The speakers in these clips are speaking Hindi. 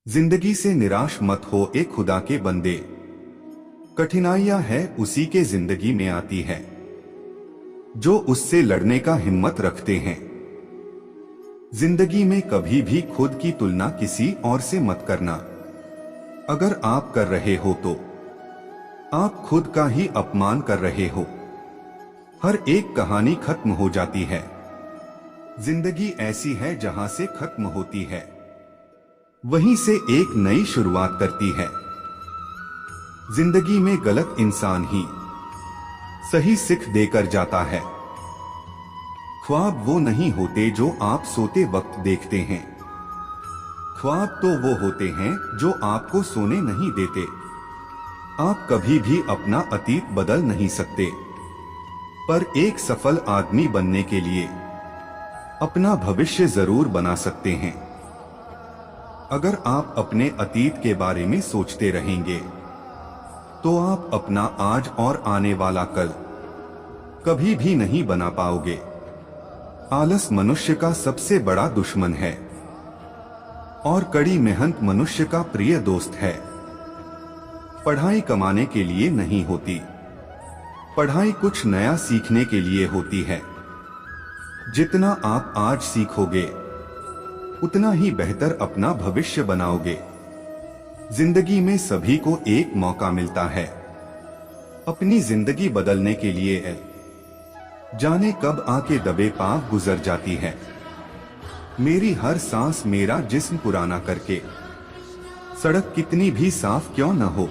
जिंदगी से निराश मत हो ए खुदा के बंदे। कठिनाइयां है उसी के जिंदगी में आती है जो उससे लड़ने का हिम्मत रखते हैं। जिंदगी में कभी भी खुद की तुलना किसी और से मत करना। अगर आप कर रहे हो तो आप खुद का ही अपमान कर रहे हो। हर एक कहानी खत्म हो जाती है। जिंदगी ऐसी है जहां से खत्म होती है वहीं से एक नई शुरुआत करती है। जिंदगी में गलत इंसान ही सही सिख देकर जाता है। ख्वाब वो नहीं होते जो आप सोते वक्त देखते हैं। ख्वाब तो वो होते हैं जो आपको सोने नहीं देते। आप कभी भी अपना अतीत बदल नहीं सकते, पर एक सफल आदमी बनने के लिए अपना भविष्य जरूर बना सकते हैं। अगर आप अपने अतीत के बारे में सोचते रहेंगे तो आप अपना आज और आने वाला कल कभी भी नहीं बना पाओगे। आलस मनुष्य का सबसे बड़ा दुश्मन है और कड़ी मेहनत मनुष्य का प्रिय दोस्त है। पढ़ाई कमाने के लिए नहीं होती, पढ़ाई कुछ नया सीखने के लिए होती है। जितना आप आज सीखोगे उतना ही बेहतर अपना भविष्य बनाओगे। जिंदगी में सभी को एक मौका मिलता है अपनी जिंदगी बदलने के लिए। जाने कब आके दबे पांव गुजर जाती है। मेरी हर सांस मेरा जिस्म पुराना करके। सड़क कितनी भी साफ क्यों न हो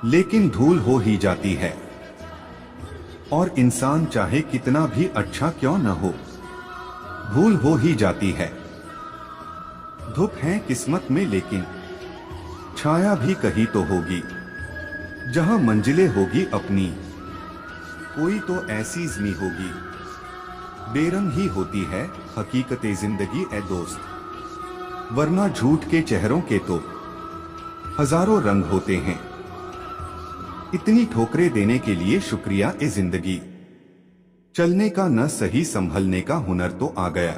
लेकिन धूल हो ही जाती है। और इंसान चाहे कितना भी अच्छा क्यों न हो भूल हो ही जाती है। धूप है किस्मत में लेकिन छाया भी कहीं तो होगी। जहां मंजिलें होगी अपनी कोई तो ऐसी ज़मीं होगी। बेरंग ही होती है हकीकते जिंदगी ए दोस्त, वरना झूठ के चेहरों के तो हजारों रंग होते हैं। इतनी ठोकरें देने के लिए शुक्रिया ए जिंदगी। चलने का न सही संभलने का हुनर तो आ गया।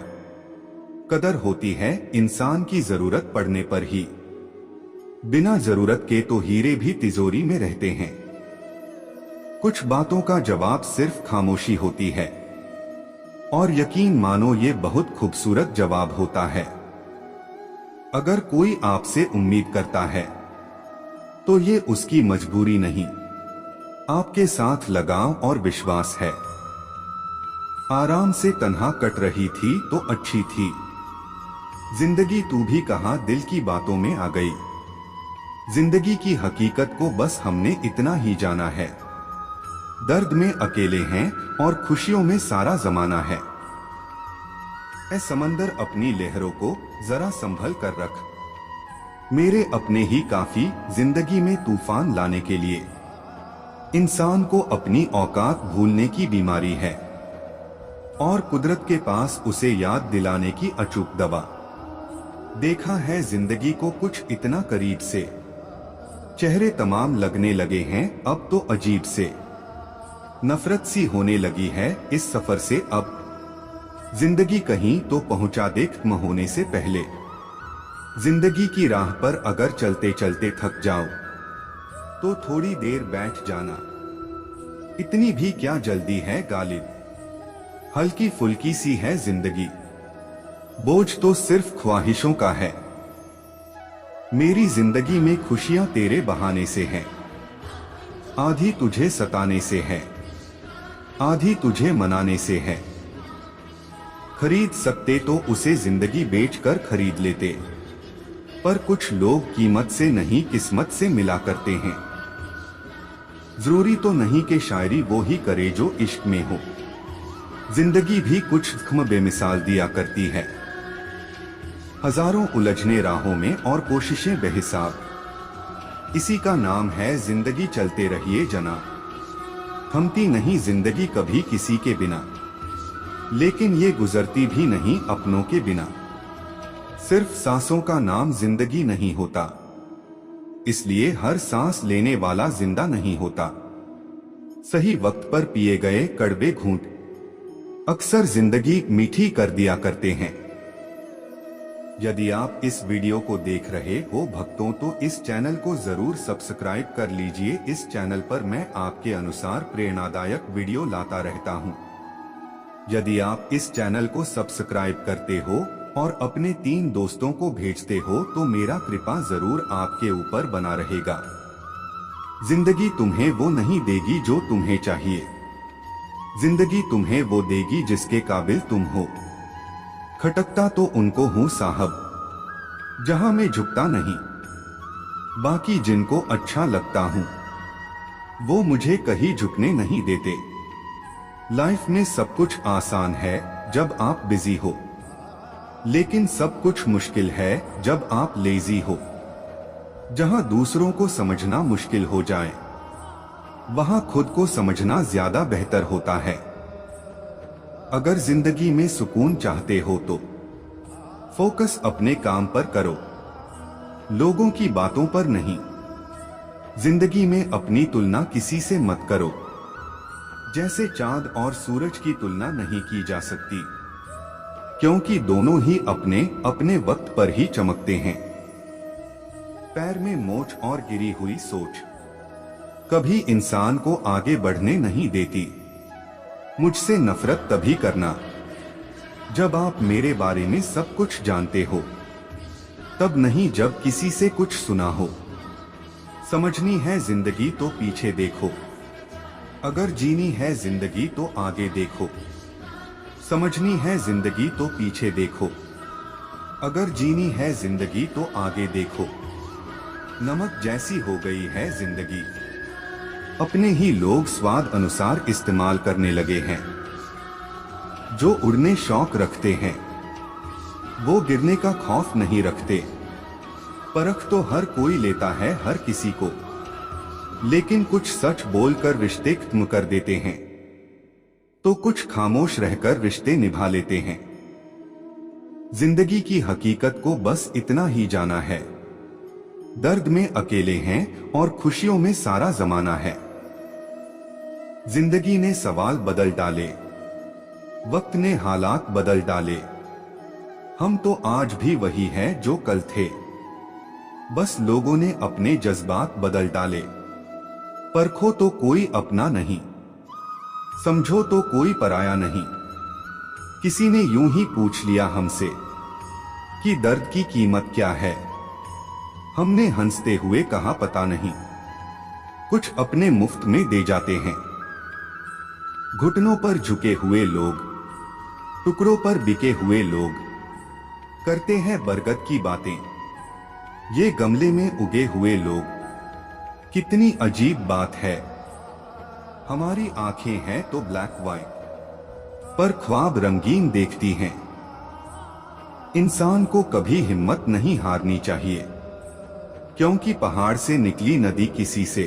कदर होती है इंसान की जरूरत पड़ने पर ही। बिना जरूरत के तो हीरे भी तिजोरी में रहते हैं। कुछ बातों का जवाब सिर्फ खामोशी होती है और यकीन मानो ये बहुत खूबसूरत जवाब होता है। अगर कोई आपसे उम्मीद करता है तो ये उसकी मजबूरी नहीं, आपके साथ लगाव और विश्वास है। आराम से तन्हा कट रही थी तो अच्छी थी जिंदगी, तू भी कहां दिल की बातों में आ गई। जिंदगी की हकीकत को बस हमने इतना ही जाना है। दर्द में अकेले हैं और खुशियों में सारा जमाना है। ऐ समंदर अपनी लहरों को जरा संभल कर रख। मेरे अपने ही काफी जिंदगी में तूफान लाने के लिए। इंसान को अपनी औकात भूलने की बीमारी है और कुदरत के पास उसे याद दिलाने की अचूक दवा। देखा है जिंदगी को कुछ इतना करीब से, चेहरे तमाम लगने लगे हैं अब तो अजीब से। नफरत सी होने लगी है इस सफर से अब। जिंदगी कहीं तो पहुंचा दे खत्म होने से पहले। जिंदगी की राह पर अगर चलते चलते थक जाओ तो थोड़ी देर बैठ जाना। इतनी भी क्या जल्दी है गालिब, हल्की फुल्की सी है जिंदगी। बोझ तो सिर्फ ख्वाहिशों का है। मेरी जिंदगी में खुशियां तेरे बहाने से हैं। आधी तुझे सताने से है, आधी तुझे मनाने से है। खरीद सकते तो उसे जिंदगी बेचकर खरीद लेते, पर कुछ लोग कीमत से नहीं किस्मत से मिला करते हैं। जरूरी तो नहीं कि शायरी वो ही करे जो इश्क में हो। जिंदगी भी कुछ ख्म बेमिसाल दिया करती है। हजारों उलझने राहों में और कोशिशें बेहिसाब। इसी का नाम है जिंदगी, चलते रहिए जना। थमती नहीं जिंदगी कभी किसी के बिना, लेकिन ये गुजरती भी नहीं अपनों के बिना। सिर्फ सांसों का नाम जिंदगी नहीं होता, इसलिए हर सांस लेने वाला जिंदा नहीं होता। सही वक्त पर पिए गए कड़वे घूंट अक्सर जिंदगी मीठी कर दिया करते हैं। यदि आप इस वीडियो को देख रहे हो भक्तों तो इस चैनल को जरूर सब्सक्राइब कर लीजिए। इस चैनल पर मैं आपके अनुसार प्रेरणादायक वीडियो लाता रहता हूं। यदि आप इस चैनल को सब्सक्राइब करते हो और अपने 3 दोस्तों को भेजते हो तो मेरा कृपा जरूर आपके ऊपर बना रहेगा। जिंदगी तुम्हें वो नहीं देगी जो तुम्हें चाहिए, जिंदगी तुम्हें वो देगी जिसके काबिल तुम हो। खटकता तो उनको हूँ साहब, जहां मैं झुकता नहीं, बाकी जिनको अच्छा लगता हूँ वो मुझे कहीं झुकने नहीं देते। लाइफ में सब कुछ आसान है जब आप बिजी हो, लेकिन सब कुछ मुश्किल है जब आप लेजी हो। जहां दूसरों को समझना मुश्किल हो जाए, वहां खुद को समझना ज्यादा बेहतर होता है। अगर जिंदगी में सुकून चाहते हो तो फोकस अपने काम पर करो, लोगों की बातों पर नहीं। जिंदगी में अपनी तुलना किसी से मत करो, जैसे चांद और सूरज की तुलना नहीं की जा सकती, क्योंकि दोनों ही अपने अपने वक्त पर ही चमकते हैं। पैर में मोच और गिरी हुई सोच कभी इंसान को आगे बढ़ने नहीं देती। मुझसे नफरत तभी करना जब आप मेरे बारे में सब कुछ जानते हो, तब नहीं जब किसी से कुछ सुना हो। समझनी है जिंदगी तो पीछे देखो, अगर जीनी है जिंदगी तो आगे देखो। समझनी है जिंदगी तो पीछे देखो, अगर जीनी है जिंदगी तो आगे देखो। नमक जैसी हो गई है जिंदगी, अपने ही लोग स्वाद अनुसार इस्तेमाल करने लगे हैं। जो उड़ने शौक रखते हैं वो गिरने का खौफ नहीं रखते। परख तो हर कोई लेता है हर किसी को, लेकिन कुछ सच बोलकर रिश्ते खत्म कर देते हैं, तो कुछ खामोश रहकर रिश्ते निभा लेते हैं। जिंदगी की हकीकत को बस इतना ही जाना है, दर्द में अकेले हैं और खुशियों में सारा जमाना है। जिंदगी ने सवाल बदल डाले, वक्त ने हालात बदल डाले। हम तो आज भी वही हैं जो कल थे, बस लोगों ने अपने जज्बात बदल डाले। परखो तो कोई अपना नहीं, समझो तो कोई पराया नहीं। किसी ने यूं ही पूछ लिया हमसे कि दर्द की कीमत क्या है, हमने हंसते हुए कहा पता नहीं। कुछ अपने मुफ्त में दे जाते हैं, घुटनों पर झुके हुए लोग, टुकड़ों पर बिके हुए लोग करते हैं बरगद की बातें। ये गमले में उगे हुए लोग, कितनी अजीब बात है। हमारी आंखें हैं तो ब्लैक वाइट, पर ख्वाब रंगीन देखती हैं। इंसान को कभी हिम्मत नहीं हारनी चाहिए, क्योंकि पहाड़ से निकली नदी किसी से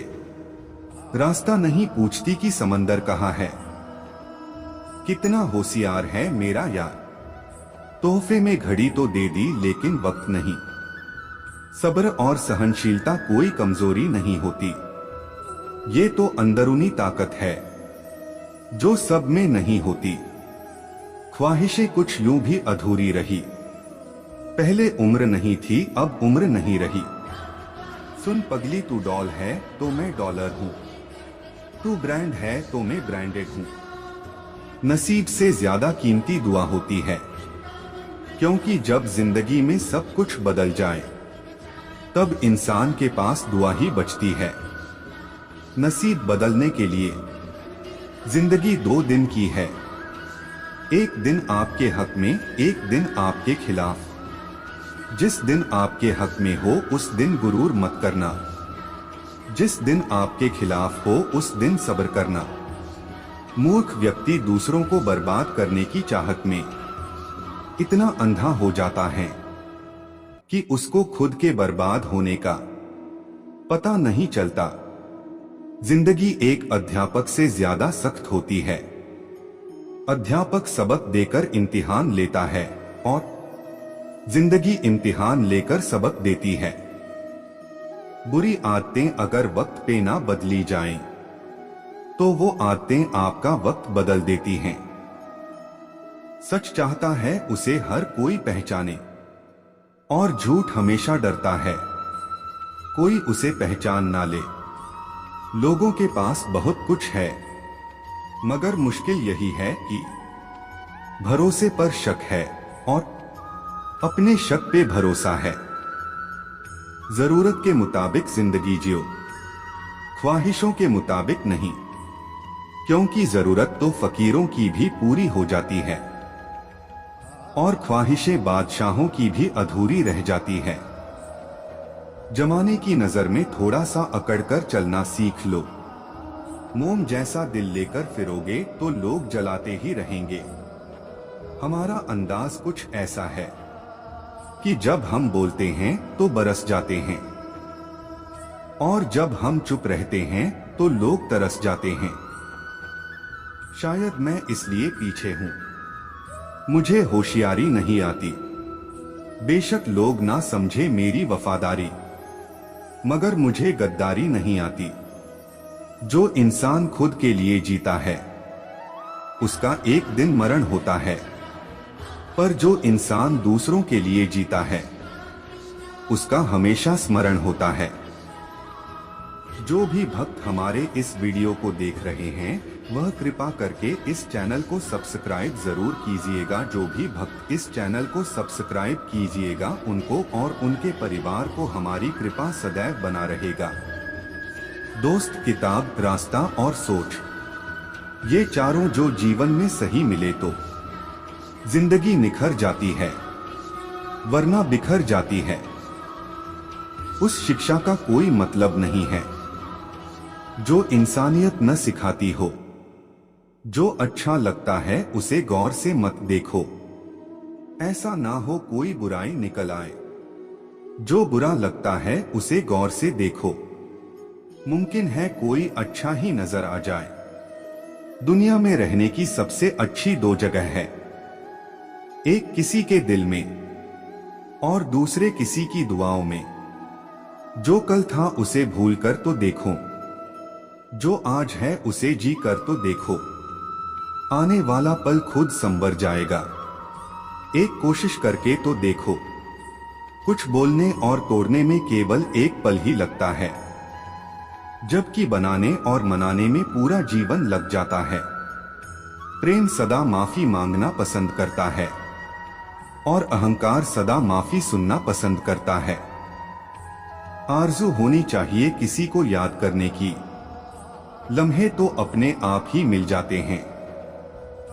रास्ता नहीं पूछती कि समंदर कहाँ है। कितना होशियार है मेरा यार, तोहफे में घड़ी तो दे दी लेकिन वक्त नहीं। सब्र और सहनशीलता कोई कमजोरी नहीं होती, ये तो अंदरूनी ताकत है जो सब में नहीं होती। ख्वाहिशें कुछ यूं भी अधूरी रही, पहले उम्र नहीं थी अब उम्र नहीं रही। सुन पगली तू डॉल है तो मैं डॉलर हूं, तू ब्रांड है तो मैं ब्रांडेड हूं। नसीब से ज्यादा कीमती दुआ होती है, क्योंकि जब जिंदगी में सब कुछ बदल जाए तब इंसान के पास दुआ ही बचती है। नसीब बदलने के लिए जिंदगी 2 दिन की है, एक दिन आपके हक में, एक दिन आपके खिलाफ। जिस दिन आपके हक में हो उस दिन गुरूर मत करना, जिस दिन आपके खिलाफ हो उस दिन सब्र करना। मूर्ख व्यक्ति दूसरों को बर्बाद करने की चाहत में इतना अंधा हो जाता है कि उसको खुद के बर्बाद होने का पता नहीं चलता। जिंदगी एक अध्यापक से ज्यादा सख्त होती है। अध्यापक सबक देकर इम्तिहान लेता है और जिंदगी इम्तिहान लेकर सबक देती है। बुरी आदतें अगर वक्त पे ना बदली जाएं, तो वो आदतें आपका वक्त बदल देती हैं। सच चाहता है उसे हर कोई पहचाने, और झूठ हमेशा डरता है, कोई उसे पहचान ना ले। लोगों के पास बहुत कुछ है, मगर मुश्किल यही है कि भरोसे पर शक है और अपने शक पे भरोसा है। जरूरत के मुताबिक जिंदगी जियो, ख्वाहिशों के मुताबिक नहीं, क्योंकि जरूरत तो फकीरों की भी पूरी हो जाती है और ख्वाहिशें बादशाहों की भी अधूरी रह जाती है। जमाने की नजर में थोड़ा सा अकड़कर चलना सीख लो। मोम जैसा दिल लेकर फिरोगे तो लोग जलाते ही रहेंगे। हमारा अंदाज कुछ ऐसा है कि जब हम बोलते हैं तो बरस जाते हैं, और जब हम चुप रहते हैं तो लोग तरस जाते हैं। शायद मैं इसलिए पीछे हूं, मुझे होशियारी नहीं आती। बेशक लोग ना समझे मेरी वफादारी, मगर मुझे गद्दारी नहीं आती। जो इंसान खुद के लिए जीता है उसका एक दिन मरण होता है, पर जो इंसान दूसरों के लिए जीता है उसका हमेशा स्मरण होता है। जो भी भक्त हमारे इस वीडियो को देख रहे हैं वह कृपा करके इस चैनल को सब्सक्राइब जरूर कीजिएगा। जो भी भक्त इस चैनल को सब्सक्राइब कीजिएगा उनको और उनके परिवार को हमारी कृपा सदैव बना रहेगा। दोस्त, किताब, रास्ता और सोच, ये चारों जो जीवन में सही मिले तो जिंदगी निखर जाती है, वरना बिखर जाती है। उस शिक्षा का कोई मतलब नहीं है जो इंसानियत न सिखाती हो। जो अच्छा लगता है उसे गौर से मत देखो, ऐसा ना हो कोई बुराई निकल आए। जो बुरा लगता है उसे गौर से देखो, मुमकिन है कोई अच्छा ही नजर आ जाए। दुनिया में रहने की सबसे अच्छी दो जगह है, एक किसी के दिल में और दूसरे किसी की दुआओं में। जो कल था उसे भूल कर तो देखो, जो आज है उसे जी कर तो देखो। आने वाला पल खुद संवर जाएगा, एक कोशिश करके तो देखो। कुछ बोलने और तोड़ने में केवल एक पल ही लगता है, जबकि बनाने और मनाने में पूरा जीवन लग जाता है। प्रेम सदा माफी मांगना पसंद करता है और अहंकार सदा माफी सुनना पसंद करता है। आरज़ू होनी चाहिए किसी को याद करने की, लम्हे तो अपने आप ही मिल जाते हैं।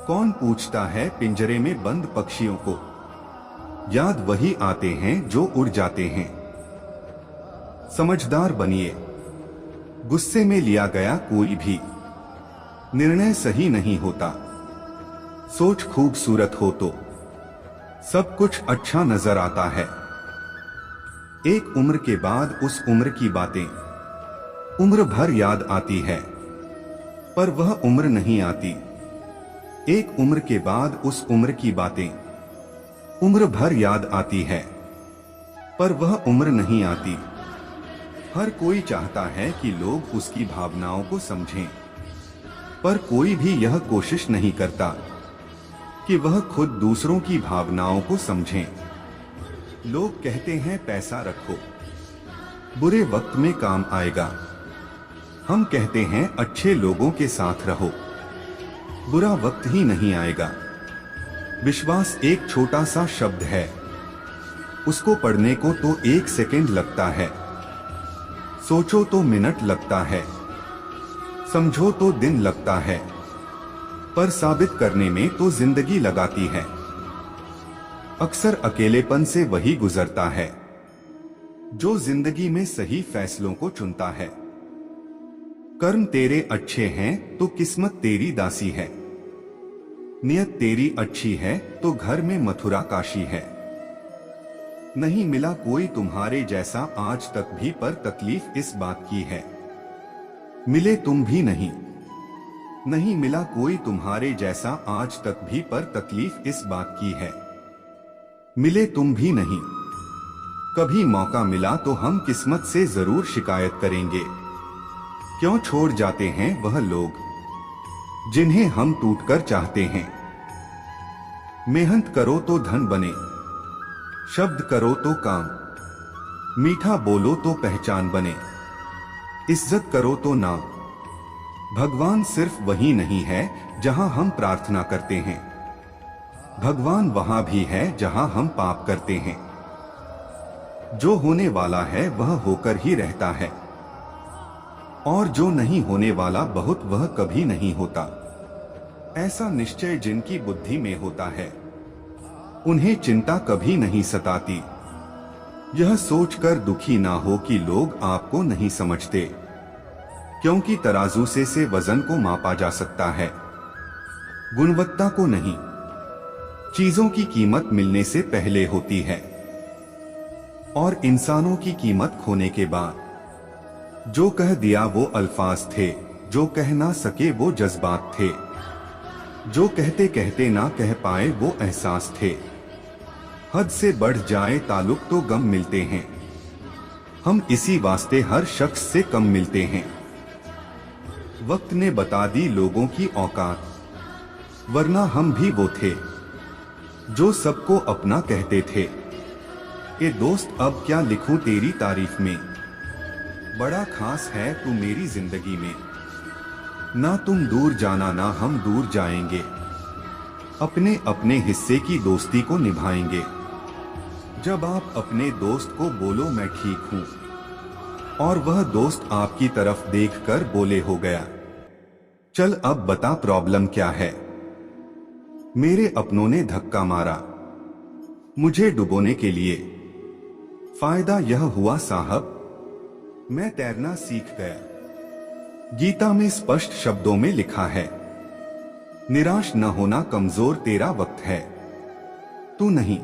कौन पूछता है पिंजरे में बंद पक्षियों को, याद वही आते हैं जो उड़ जाते हैं। समझदार बनिए, गुस्से में लिया गया कोई भी निर्णय सही नहीं होता। सोच खूबसूरत हो तो सब कुछ अच्छा नजर आता है। एक उम्र के बाद उस उम्र की बातें उम्र भर याद आती है, पर वह उम्र नहीं आती। एक उम्र के बाद उस उम्र की बातें उम्र भर याद आती है, पर वह उम्र नहीं आती। हर कोई चाहता है कि लोग उसकी भावनाओं को समझें, पर कोई भी यह कोशिश नहीं करता कि वह खुद दूसरों की भावनाओं को समझें। लोग कहते हैं पैसा रखो, बुरे वक्त में काम आएगा। हम कहते हैं अच्छे लोगों के साथ रहो, बुरा वक्त ही नहीं आएगा। विश्वास एक छोटा सा शब्द है, उसको पढ़ने को तो 1 सेकंड लगता है, सोचो तो मिनट लगता है, समझो तो दिन लगता है, पर साबित करने में तो जिंदगी लगाती है। अक्सर अकेलेपन से वही गुजरता है जो जिंदगी में सही फैसलों को चुनता है। कर्म तेरे अच्छे हैं तो किस्मत तेरी दासी है, नियत तेरी अच्छी है तो घर में मथुरा काशी है। नहीं मिला कोई तुम्हारे जैसा आज तक भी, पर तकलीफ इस बात की है मिले तुम भी नहीं। नहीं मिला कोई तुम्हारे जैसा आज तक भी, पर तकलीफ इस बात की है मिले तुम भी नहीं। कभी मौका मिला तो हम किस्मत से जरूर शिकायत करेंगे, क्यों छोड़ जाते हैं वह लोग जिन्हें हम टूटकर चाहते हैं। मेहनत करो तो धन बने, शब्द करो तो काम, मीठा बोलो तो पहचान बने, इज्जत करो तो नाम। भगवान सिर्फ वही नहीं है जहां हम प्रार्थना करते हैं, भगवान वहां भी है जहां हम पाप करते हैं। जो होने वाला है वह होकर ही रहता है, और जो नहीं होने वाला बहुत वह कभी नहीं होता। ऐसा निश्चय जिनकी बुद्धि में होता है, उन्हें चिंता कभी नहीं सताती। यह सोचकर दुखी ना हो कि लोग आपको नहीं समझते, क्योंकि तराजू से वजन को मापा जा सकता है, गुणवत्ता को नहीं। चीजों की कीमत मिलने से पहले होती है, और इंसानों की कीमत खोने के बाद। जो कह दिया वो अल्फाज थे, जो कह ना सके वो जज्बात थे, जो कहते कहते ना कह पाए वो एहसास थे। हद से बढ़ जाए ताल्लुक तो गम मिलते हैं, हम इसी वास्ते हर शख्स से कम मिलते हैं। वक्त ने बता दी लोगों की औकात, वरना हम भी वो थे जो सबको अपना कहते थे। ए दोस्त अब क्या लिखूं तेरी तारीफ में, बड़ा खास है तू मेरी जिंदगी में। ना तुम दूर जाना ना हम दूर जाएंगे, अपने अपने हिस्से की दोस्ती को निभाएंगे। जब आप अपने दोस्त को बोलो मैं ठीक हूं, और वह दोस्त आपकी तरफ देखकर बोले हो गया, चल अब बता प्रॉब्लम क्या है। मेरे अपनों ने धक्का मारा मुझे डुबोने के लिए, फायदा यह हुआ साहब मैं तैरना सीख गया। गीता में स्पष्ट शब्दों में लिखा है, निराश न होना कमजोर तेरा वक्त है, तू नहीं।